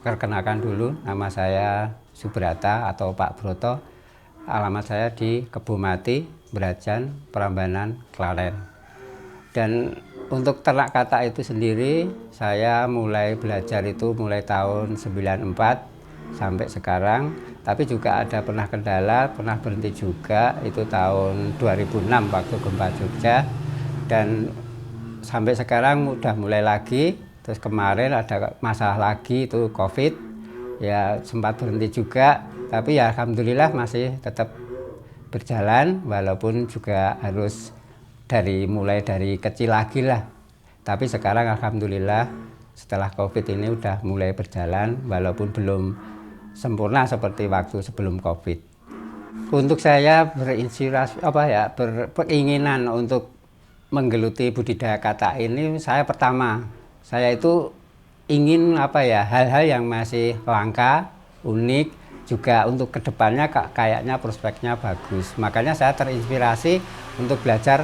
Perkenalkan dulu, nama saya Subrata atau Pak Broto. Alamat saya di Kebumati, Brajan, Prambanan, Klaten. Dan untuk ternak katak itu sendiri, saya mulai belajar itu mulai tahun 94 sampai sekarang. Tapi juga ada pernah kendala, pernah berhenti juga, itu tahun 2006 waktu gempa Jogja. Dan sampai sekarang udah mulai lagi. Terus kemarin ada masalah lagi itu COVID, ya sempat berhenti juga, tapi ya alhamdulillah masih tetap berjalan walaupun juga harus mulai dari kecil lagi lah. Tapi sekarang alhamdulillah setelah COVID ini udah mulai berjalan walaupun belum sempurna seperti waktu sebelum COVID. Untuk saya berinspirasi berkeinginan untuk menggeluti budidaya katak ini, saya itu ingin hal-hal yang masih langka, unik, juga untuk kedepannya kayaknya prospeknya bagus. Makanya saya terinspirasi untuk belajar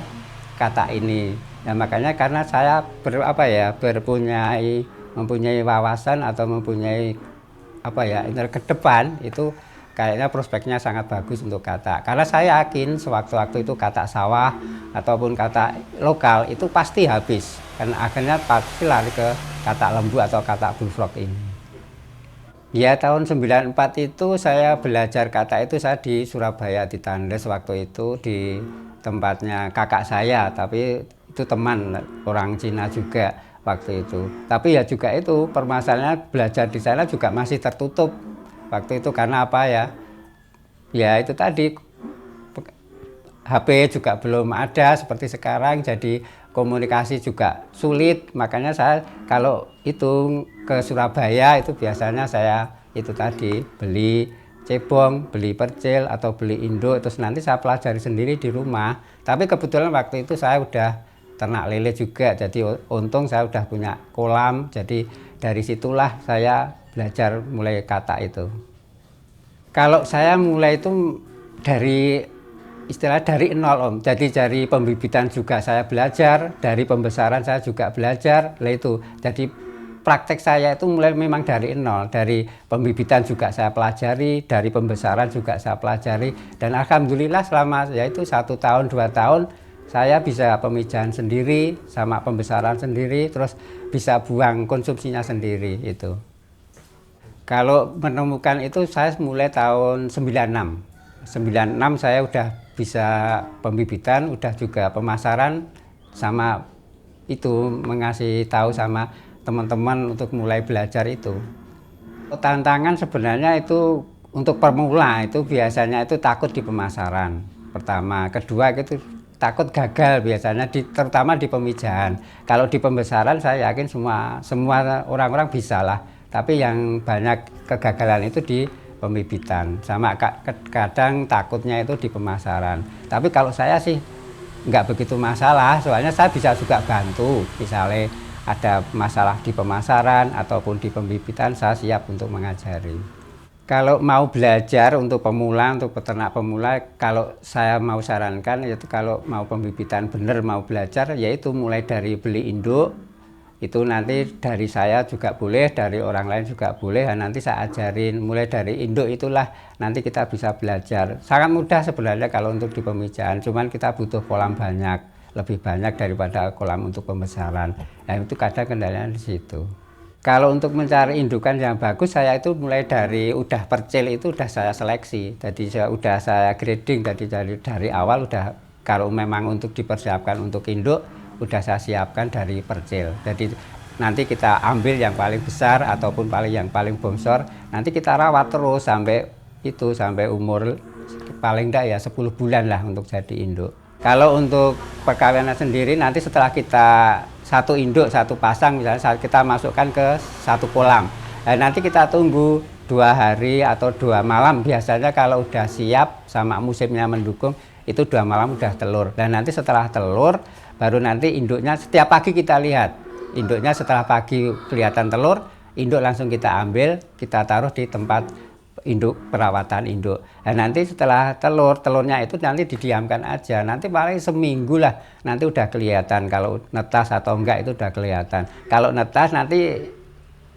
katak ini. Nah, makanya karena saya mempunyai wawasan atau mempunyai ke depan itu kayaknya prospeknya sangat bagus untuk katak. Karena saya yakin sewaktu-waktu itu katak sawah ataupun katak lokal itu pasti habis. Karena akhirnya pasti lari ke katak lembu atau katak bullfrog ini. Ya tahun 94 itu saya belajar katak itu saya di Surabaya di Tandes waktu itu di tempatnya kakak saya. Tapi itu teman orang Cina juga waktu itu. Tapi ya juga itu permasalahannya belajar di sana juga masih tertutup. Waktu itu karena ya itu tadi HP juga belum ada seperti sekarang, jadi komunikasi juga sulit. Makanya saya kalau itu ke Surabaya itu biasanya saya itu tadi beli cebong, beli percil atau beli induk, terus nanti saya pelajari sendiri di rumah. Tapi kebetulan waktu itu saya udah ternak lele juga, jadi untung saya udah punya kolam, jadi dari situlah saya belajar mulai katak itu. Kalau saya mulai itu dari nol Om. Jadi dari pembibitan juga saya belajar, dari pembesaran saya juga belajar. Jadi praktek saya itu mulai memang dari nol. Dari pembibitan juga saya pelajari, dari pembesaran juga saya pelajari. Dan alhamdulillah selama yaitu 1 tahun 2 tahun saya bisa pemijahan sendiri sama pembesaran sendiri, terus bisa buang konsumsinya sendiri itu. Kalau menemukan itu saya mulai tahun 96. 96 saya udah bisa pembibitan, udah juga pemasaran, sama itu mengasih tahu sama teman-teman untuk mulai belajar itu. Tantangan sebenarnya itu untuk pemula itu biasanya itu takut di pemasaran. Pertama, kedua itu takut gagal biasanya terutama di pemijahan. Kalau di pembesaran saya yakin semua orang-orang bisa lah. Tapi yang banyak kegagalan itu di pembibitan, sama kadang takutnya itu di pemasaran. Tapi kalau saya sih nggak begitu masalah, soalnya saya bisa juga bantu. Misalnya ada masalah di pemasaran ataupun di pembibitan, saya siap untuk mengajari. Kalau mau belajar untuk pemula, untuk peternak pemula, kalau saya mau sarankan yaitu kalau mau pembibitan benar, mau belajar, yaitu mulai dari beli induk. Itu nanti dari saya juga boleh, dari orang lain juga boleh. Nanti saya ajarin mulai dari induk itulah nanti kita bisa belajar. Sangat mudah sebenarnya kalau untuk di pemijahan, cuman kita butuh kolam banyak, lebih banyak daripada kolam untuk pembesaran. Nah itu kadang kendalanya di situ. Kalau untuk mencari indukan yang bagus, saya itu mulai dari udah percil itu udah saya seleksi. Jadi udah saya grading dari awal udah kalau memang untuk dipersiapkan untuk induk udah saya siapkan dari percil. Jadi nanti kita ambil yang paling besar ataupun yang paling bongsor, nanti kita rawat terus sampai umur paling enggak ya 10 bulan lah untuk jadi induk. Kalau untuk perkawinan sendiri nanti setelah kita satu induk satu pasang misalnya kita masukkan ke satu kolam. Nah, nanti kita tunggu 2 hari atau 2 malam biasanya kalau udah siap sama musimnya mendukung itu 2 malam udah telur. Dan nanti setelah telur baru nanti induknya setiap pagi kita lihat. Induknya setelah pagi kelihatan telur, induk langsung kita ambil, kita taruh di tempat induk perawatan induk. Dan nanti setelah telurnya itu nanti didiamkan aja. Nanti paling seminggu lah nanti udah kelihatan kalau netas atau enggak itu udah kelihatan. Kalau netas nanti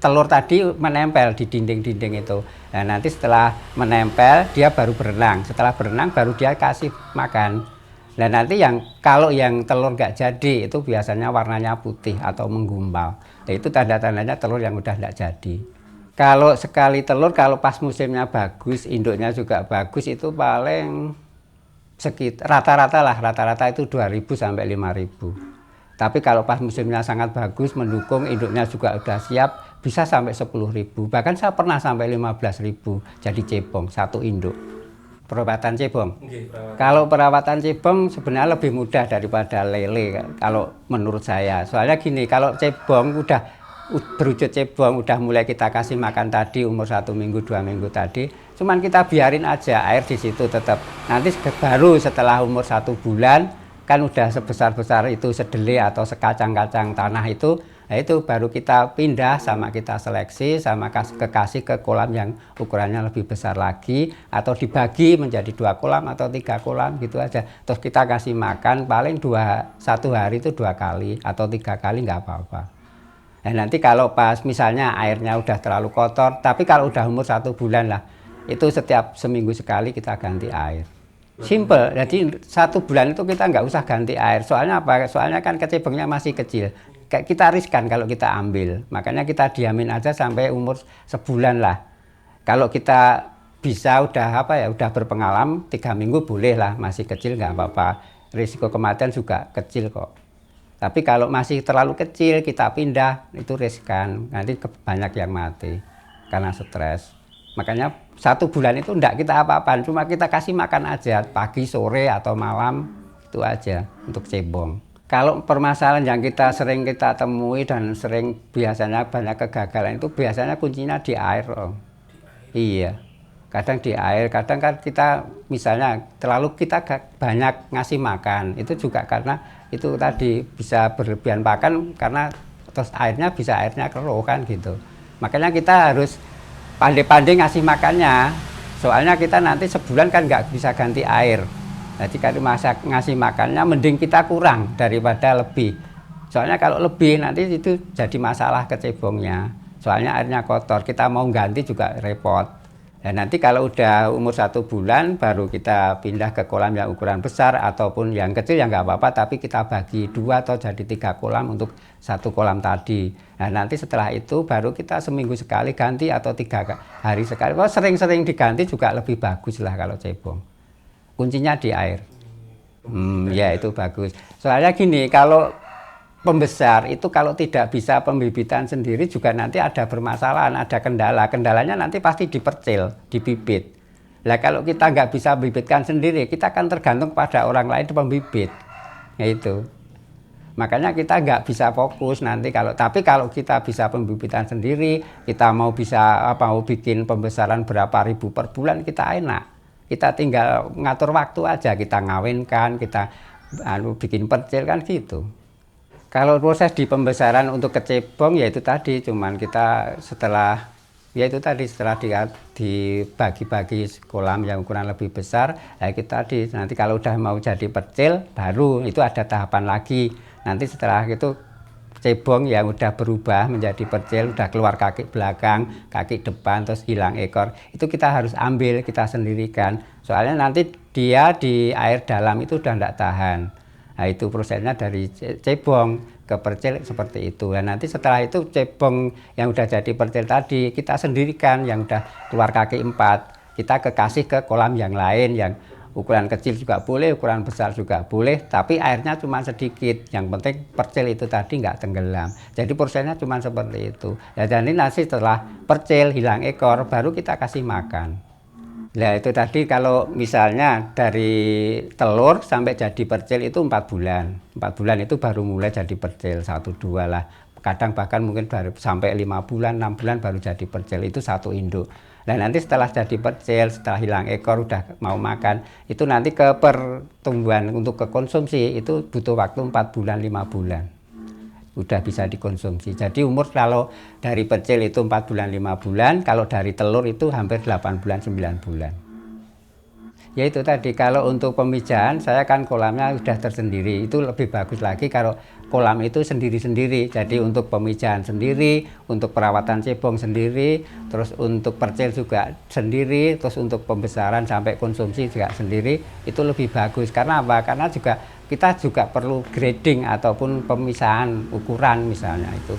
telur tadi menempel di dinding-dinding itu. Nah, nanti setelah menempel dia baru berenang. Setelah berenang baru dia kasih makan. Nah, nanti kalau yang telur nggak jadi itu biasanya warnanya putih atau menggumpal. Nah, itu tanda-tandanya telur yang udah nggak jadi. Kalau sekali telur, kalau pas musimnya bagus, induknya juga bagus, itu paling sekitar rata-rata itu 2.000 sampai 5.000. Tapi kalau pas musimnya sangat bagus, mendukung, induknya juga udah siap, bisa sampai 10.000. Bahkan saya pernah sampai 15.000 jadi cebong satu induk. Perawatan cebong. Kalau perawatan cebong sebenarnya lebih mudah daripada lele kalau menurut saya. Soalnya gini, kalau cebong udah berwujud cebong, udah mulai kita kasih makan tadi umur 1 minggu 2 minggu tadi, cuman kita biarin aja air di situ tetap. Nanti baru setelah umur 1 bulan kan udah sebesar-besar itu sedele atau sekacang-kacang tanah itu. Nah, itu baru kita pindah sama kita seleksi sama kasih ke kolam yang ukurannya lebih besar lagi atau dibagi menjadi 2 kolam atau 3 kolam gitu aja. Terus kita kasih makan paling 1 hari itu 2 kali atau 3 kali nggak apa-apa. Nah, nanti kalau pas misalnya airnya udah terlalu kotor, tapi kalau udah umur 1 bulan lah, itu setiap seminggu sekali kita ganti air. Simple, jadi 1 bulan itu kita nggak usah ganti air. Soalnya apa? Soalnya kan kecebongnya masih kecil. Kita riskan kalau kita ambil, makanya kita diamin aja sampai umur sebulan lah. Kalau kita bisa udah berpengalaman 3 minggu boleh lah, masih kecil nggak apa-apa. Risiko kematian juga kecil kok. Tapi kalau masih terlalu kecil kita pindah itu riskan, nanti banyak yang mati karena stres. Makanya 1 bulan itu enggak kita apa-apaan, cuma kita kasih makan aja pagi, sore atau malam itu aja untuk cebong. Kalau permasalahan yang sering kita temui dan biasanya banyak kegagalan itu biasanya kuncinya di air. Iya, kadang di air, kadang kan kita misalnya terlalu kita banyak ngasih makan, itu juga karena itu tadi bisa berlebihan pakan karena terus airnya keruh kan gitu. Makanya kita harus pandai-pandai ngasih makannya, soalnya kita nanti sebulan kan nggak bisa ganti air. Jadi kalau ngasih makannya mending kita kurang daripada lebih. Soalnya kalau lebih nanti itu jadi masalah ke cebongnya. Soalnya airnya kotor, kita mau ganti juga repot. Dan nanti kalau udah umur 1 bulan baru kita pindah ke kolam yang ukuran besar ataupun yang kecil ya nggak apa-apa, tapi kita bagi 2 atau jadi 3 kolam untuk 1 kolam tadi. Nah, nanti setelah itu baru kita seminggu sekali ganti atau 3 hari sekali. Kalau sering-sering diganti juga lebih bagus lah kalau cebong. Kuncinya di air. Ya itu bagus. Soalnya gini, kalau pembesar itu kalau tidak bisa pembibitan sendiri juga nanti ada permasalahan, ada kendala. Kendalanya nanti pasti dipercil, dibibit. Nah kalau kita nggak bisa bibitkan sendiri, kita akan tergantung pada orang lain pembibit. Ya itu. Makanya kita nggak bisa fokus nanti tapi kalau kita bisa pembibitan sendiri, kita mau bikin pembesaran berapa ribu per bulan kita enak. Kita tinggal ngatur waktu aja, kita ngawinkan, kita bikin percil kan gitu. Kalau proses di pembesaran untuk kecebong ya itu tadi, cuman kita setelah dibagi-bagi kolam yang ukuran lebih besar, ya kita nanti kalau udah mau jadi percil baru itu ada tahapan lagi. Nanti setelah itu cebong yang udah berubah menjadi percil, udah keluar kaki belakang, kaki depan, terus hilang ekor, itu kita harus ambil, kita sendirikan. Soalnya nanti dia di air dalam itu udah enggak tahan. Nah itu prosesnya dari cebong ke percil seperti itu. Dan nanti setelah itu cebong yang udah jadi percil tadi, kita sendirikan yang udah keluar kaki 4. Kita kasih ke kolam yang lain yang ukuran kecil juga boleh, ukuran besar juga boleh, tapi airnya cuma sedikit. Yang penting percil itu tadi nggak tenggelam. Jadi prosesnya cuma seperti itu. Ya, dan ini nanti setelah percil hilang ekor, baru kita kasih makan. Nah itu tadi kalau misalnya dari telur sampai jadi percil itu 4 bulan. 4 bulan itu baru mulai jadi percil, 1-2 lah. Kadang bahkan mungkin baru sampai 5 bulan, 6 bulan baru jadi percil, itu 1 induk. Nah nanti setelah jadi percil, setelah hilang ekor, udah mau makan, itu nanti ke pertumbuhan untuk kekonsumsi itu butuh waktu 4 bulan, 5 bulan. Udah bisa dikonsumsi. Jadi umur kalau dari percil itu 4 bulan, 5 bulan, kalau dari telur itu hampir 8 bulan, 9 bulan. Ya itu tadi, kalau untuk pemijahan saya kan kolamnya sudah tersendiri, itu lebih bagus lagi kalau kolam itu sendiri-sendiri. Jadi untuk pemijahan sendiri, untuk perawatan cebong sendiri, terus untuk percil juga sendiri, terus untuk pembesaran sampai konsumsi juga sendiri, itu lebih bagus. Karena apa? Karena juga kita juga perlu grading ataupun pemisahan ukuran misalnya itu.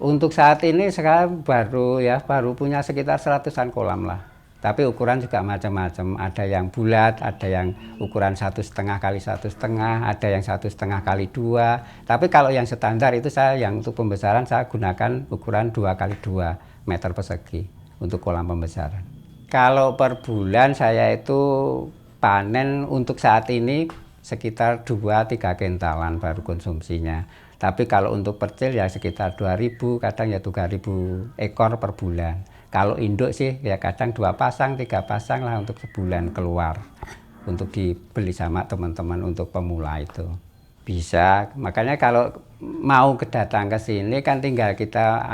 Untuk saat ini sekarang baru punya sekitar 100-an kolam lah. Tapi ukuran juga macam-macam. Ada yang bulat, ada yang ukuran 1,5 kali 1,5, ada yang 1,5 kali 2. Tapi kalau yang standar itu yang untuk pembesaran saya gunakan ukuran 2 kali 2 meter persegi untuk kolam pembesaran. Kalau per bulan saya itu panen untuk saat ini sekitar 2-3 kintalan baru konsumsinya. Tapi kalau untuk percil ya sekitar 2.000, kadang ya 3.000 ekor per bulan. Kalau induk sih ya kadang 2 pasang, 3 pasang lah untuk sebulan keluar. Untuk dibeli sama teman-teman untuk pemula itu. Bisa, makanya kalau mau datang ke sini kan tinggal kita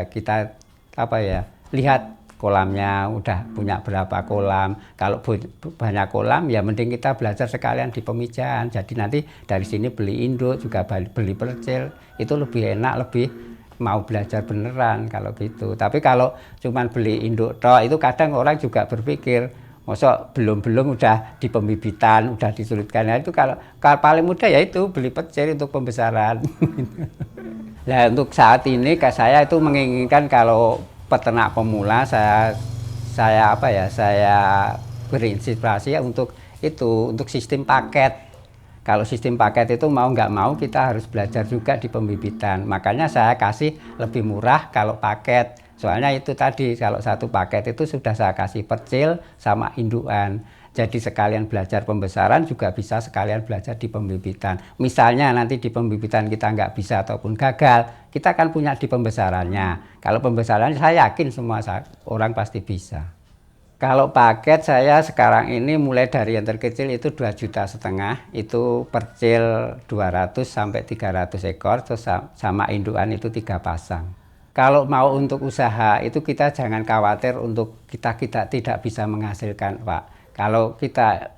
kita lihat kolamnya udah punya berapa kolam. Kalau banyak kolam ya mending kita belajar sekalian di pemijahan. Jadi nanti dari sini beli induk juga beli percil, itu lebih enak, lebih mau belajar beneran kalau gitu. Tapi kalau cuman beli induk toh, itu kadang orang juga berpikir masa belum udah di pembibitan, udah disulitkan. Nah, itu kalau paling mudah ya itu beli percil untuk pembesaran. Nah, untuk saat ini saya itu menginginkan kalau peternak pemula saya berinspirasi untuk untuk sistem paket. Kalau sistem paket itu mau nggak mau kita harus belajar juga di pembibitan. Makanya saya kasih lebih murah kalau paket. Soalnya itu tadi, kalau satu paket itu sudah saya kasih percil sama indukan. Jadi sekalian belajar pembesaran juga bisa sekalian belajar di pembibitan. Misalnya nanti di pembibitan kita nggak bisa ataupun gagal, kita kan punya di pembesarannya. Kalau pembesarannya saya yakin semua orang pasti bisa. Kalau paket saya sekarang ini mulai dari yang terkecil itu 2,5 juta, itu percil 200 sampai 300 ekor, terus sama indukan itu 3 pasang. Kalau mau untuk usaha itu kita jangan khawatir untuk kita tidak bisa menghasilkan, Pak. Kalau kita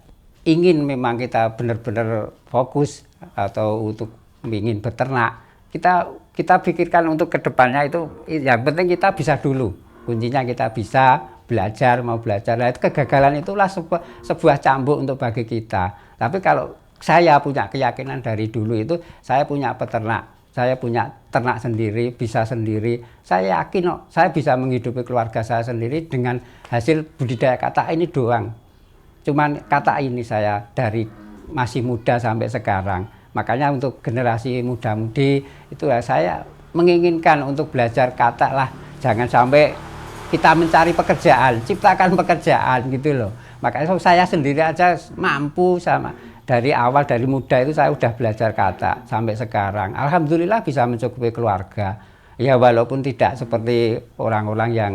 memang kita benar-benar fokus atau untuk ingin beternak, kita pikirkan untuk kedepannya itu yang penting kita bisa dulu. Kuncinya kita bisa mau belajar. Nah, itu kegagalan itulah sebuah cambuk untuk bagi kita. Tapi kalau saya punya keyakinan dari dulu itu saya punya peternak. Saya punya ternak sendiri, bisa sendiri. Saya yakin saya bisa menghidupi keluarga saya sendiri dengan hasil budidaya katak ini doang. Cuman katak ini saya dari masih muda sampai sekarang. Makanya untuk generasi muda-mudi itu saya menginginkan untuk belajar katak lah. Jangan sampai kita mencari pekerjaan, ciptakan pekerjaan gitu loh. Makanya saya sendiri aja mampu dari awal, dari muda itu saya udah belajar katak sampai sekarang. Alhamdulillah bisa mencukupi keluarga. Ya walaupun tidak seperti orang-orang yang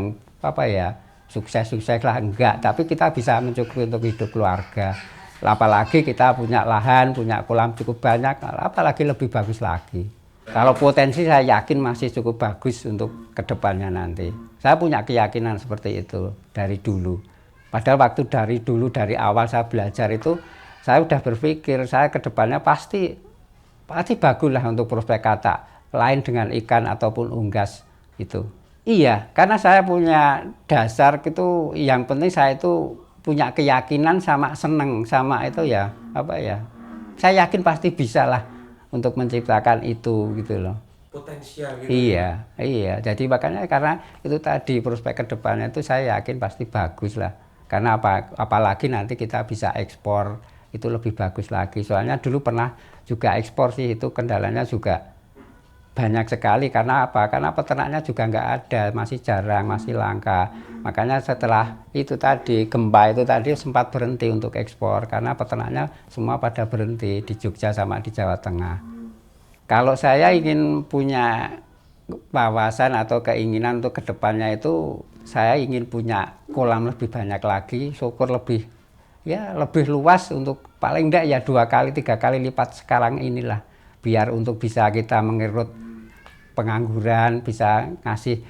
sukses-sukses lah, enggak. Tapi kita bisa mencukupi untuk hidup keluarga. Apalagi kita punya lahan, punya kolam cukup banyak, apalagi lebih bagus lagi. Kalau potensi saya yakin masih cukup bagus untuk kedepannya nanti. Saya punya keyakinan seperti itu dari dulu. Padahal waktu dari awal saya belajar itu, saya udah berpikir saya kedepannya pasti bagus lah untuk prospek katak. Lain dengan ikan ataupun unggas itu. Iya, karena saya punya dasar gitu, yang penting saya itu punya keyakinan sama seneng sama itu saya yakin pasti bisa lah untuk menciptakan itu gitu loh. Potensial gitu. Iya. Jadi makanya karena itu tadi prospek kedepannya itu saya yakin pasti bagus lah. Karena apalagi nanti kita bisa ekspor itu lebih bagus lagi. Soalnya dulu pernah juga ekspor sih, itu kendalanya juga banyak sekali. Karena apa? Karena peternaknya juga nggak ada, masih jarang, masih langka. Makanya setelah itu tadi gempa itu tadi sempat berhenti untuk ekspor karena peternaknya semua pada berhenti di Jogja sama di Jawa Tengah. Kalau saya ingin punya wawasan atau keinginan untuk kedepannya itu saya ingin punya kolam lebih banyak lagi, syukur lebih luas, untuk paling enggak ya 2-3 kali lipat sekarang inilah, biar untuk bisa kita mengerut pengangguran, bisa ngasih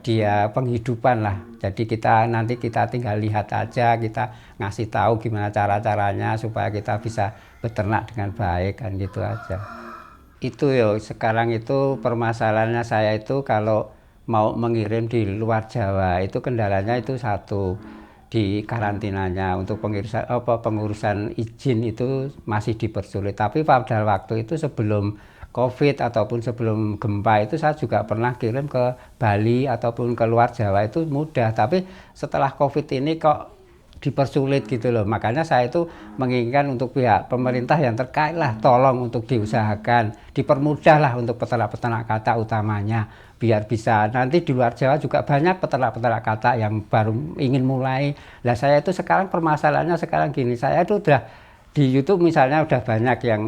dia penghidupan lah. Jadi nanti kita tinggal lihat aja, kita ngasih tahu gimana cara-caranya supaya kita bisa beternak dengan baik, kan gitu aja. Itu yo sekarang itu permasalahannya saya itu kalau mau mengirim di luar Jawa itu kendalanya itu satu, di karantinanya. Untuk pengurusan izin itu masih dipersulit. Tapi pada waktu itu sebelum COVID ataupun sebelum gempa itu saya juga pernah kirim ke Bali ataupun ke luar Jawa itu mudah. Tapi setelah COVID ini kok dipersulit gitu loh. Makanya saya itu menginginkan untuk pihak pemerintah yang terkait lah, tolong untuk diusahakan, dipermudah lah untuk peternak-peternak katak utamanya, biar bisa nanti di luar Jawa juga banyak peternak-peternak katak yang baru ingin mulai. Nah saya itu sekarang permasalahannya sekarang gini, saya itu udah di YouTube misalnya udah banyak yang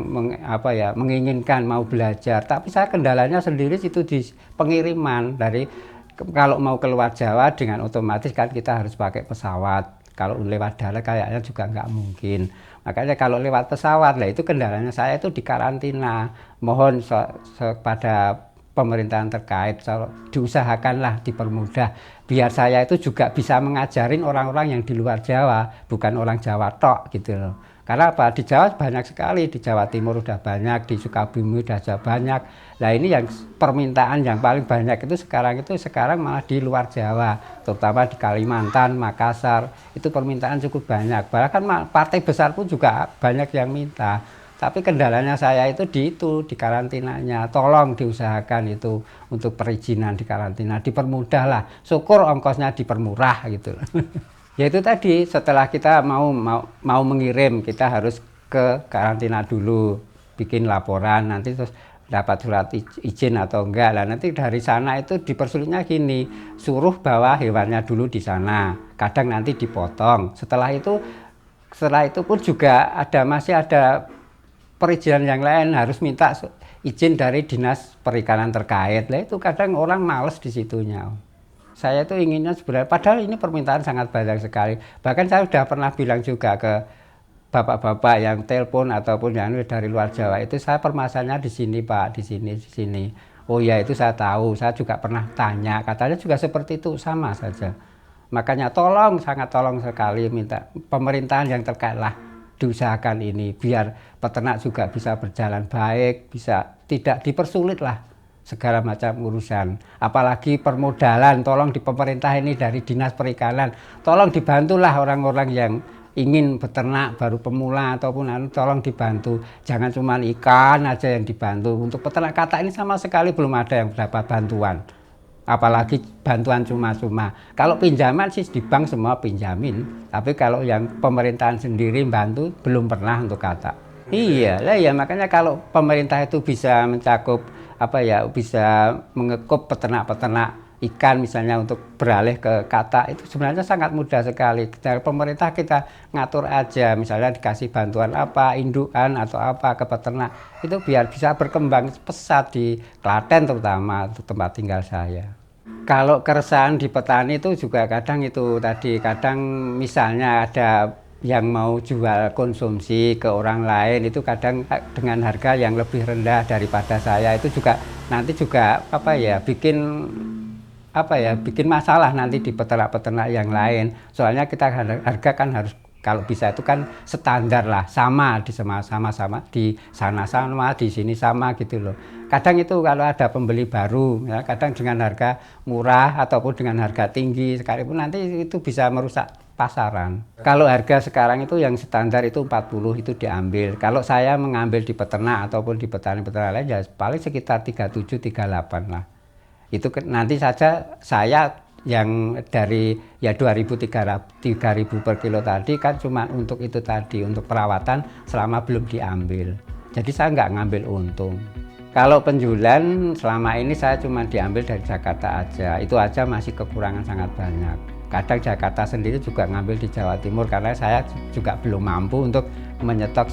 menginginkan mau belajar, tapi saya kendalanya sendiri itu di pengiriman. Dari kalau mau keluar Jawa dengan otomatis kan kita harus pakai pesawat, kalau lewat darat kayaknya juga nggak mungkin. Makanya kalau lewat pesawat lah itu kendalanya saya itu di karantina. Mohon kepada pemerintahan terkait diusahakanlah, dipermudah biar saya itu juga bisa mengajarin orang-orang yang di luar Jawa, bukan orang Jawa tok gitu loh. Karena apa? Di Jawa banyak sekali, di Jawa Timur udah banyak, di Sukabumi udah banyak. Nah ini yang permintaan yang paling banyak itu sekarang malah di luar Jawa, terutama di Kalimantan, Makassar, itu permintaan cukup banyak. Bahkan partai besar pun juga banyak yang minta. Tapi kendalanya saya itu di karantinanya. Tolong diusahakan itu untuk perizinan di karantina, dipermudah lah. Syukur ongkosnya dipermurah gitu. Ya itu tadi, setelah kita mau mengirim, kita harus ke karantina dulu, bikin laporan, nanti terus dapat surat izin atau enggak. Lah nanti dari sana itu dipersulitnya gini, suruh bawa hewannya dulu di sana, kadang nanti dipotong. Setelah itu pun juga masih ada perizinan yang lain, harus minta izin dari dinas perikanan terkait. Lah itu kadang orang males di situnya. Saya itu inginnya sebenarnya, padahal ini permintaan sangat banyak sekali. Bahkan saya sudah pernah bilang juga ke bapak-bapak yang telepon ataupun yang dari luar Jawa itu, saya permasalahannya di sini Pak, di sini. Oh ya itu saya tahu, saya juga pernah tanya, katanya juga seperti itu, sama saja. Makanya sangat tolong sekali minta pemerintahan yang terkait lah diusahakan ini, biar peternak juga bisa berjalan baik, bisa tidak dipersulit lah segala macam urusan. Apalagi permodalan, tolong di pemerintah ini dari dinas perikanan, tolong dibantulah orang-orang yang ingin beternak baru pemula ataupun tolong dibantu. Jangan cuma ikan aja yang dibantu. Untuk peternak katak ini sama sekali belum ada yang dapat bantuan. Apalagi bantuan cuma-cuma. Kalau pinjaman sih di bank semua pinjamin, tapi kalau yang pemerintahan sendiri bantu belum pernah untuk katak. Iya lah ya, makanya kalau pemerintah itu bisa mencakup bisa mengekup peternak-peternak ikan misalnya untuk beralih ke katak, itu sebenarnya sangat mudah sekali. Dari pemerintah kita ngatur aja, misalnya dikasih bantuan indukan atau ke peternak, itu biar bisa berkembang pesat di Klaten terutama, untuk tempat tinggal saya. Kalau keresahan di petani itu juga kadang misalnya ada yang mau jual konsumsi ke orang lain, itu kadang dengan harga yang lebih rendah daripada saya, itu juga nanti juga bikin masalah nanti di peternak-peternak yang lain. Soalnya kita harga kan harus, kalau bisa itu kan standar lah, sama di sama-sama di sana sama, di sini sama gitu loh. Kadang itu kalau ada pembeli baru, ya, kadang dengan harga murah ataupun dengan harga tinggi sekalipun nanti itu bisa merusak pasaran. Kalau harga sekarang itu yang standar itu 40 itu diambil. Kalau saya mengambil di peternak ataupun di petani-petani lain ya paling sekitar 37, 38 lah. Itu nanti saja saya yang dari 2.000, 3.000 per kilo tadi kan cuma untuk itu tadi, untuk perawatan selama belum diambil. Jadi saya nggak ngambil untung. Kalau penjualan selama ini saya cuma diambil dari Jakarta aja. Itu aja masih kekurangan sangat banyak. Kadang Jakarta sendiri juga ngambil di Jawa Timur karena saya juga belum mampu untuk menyetok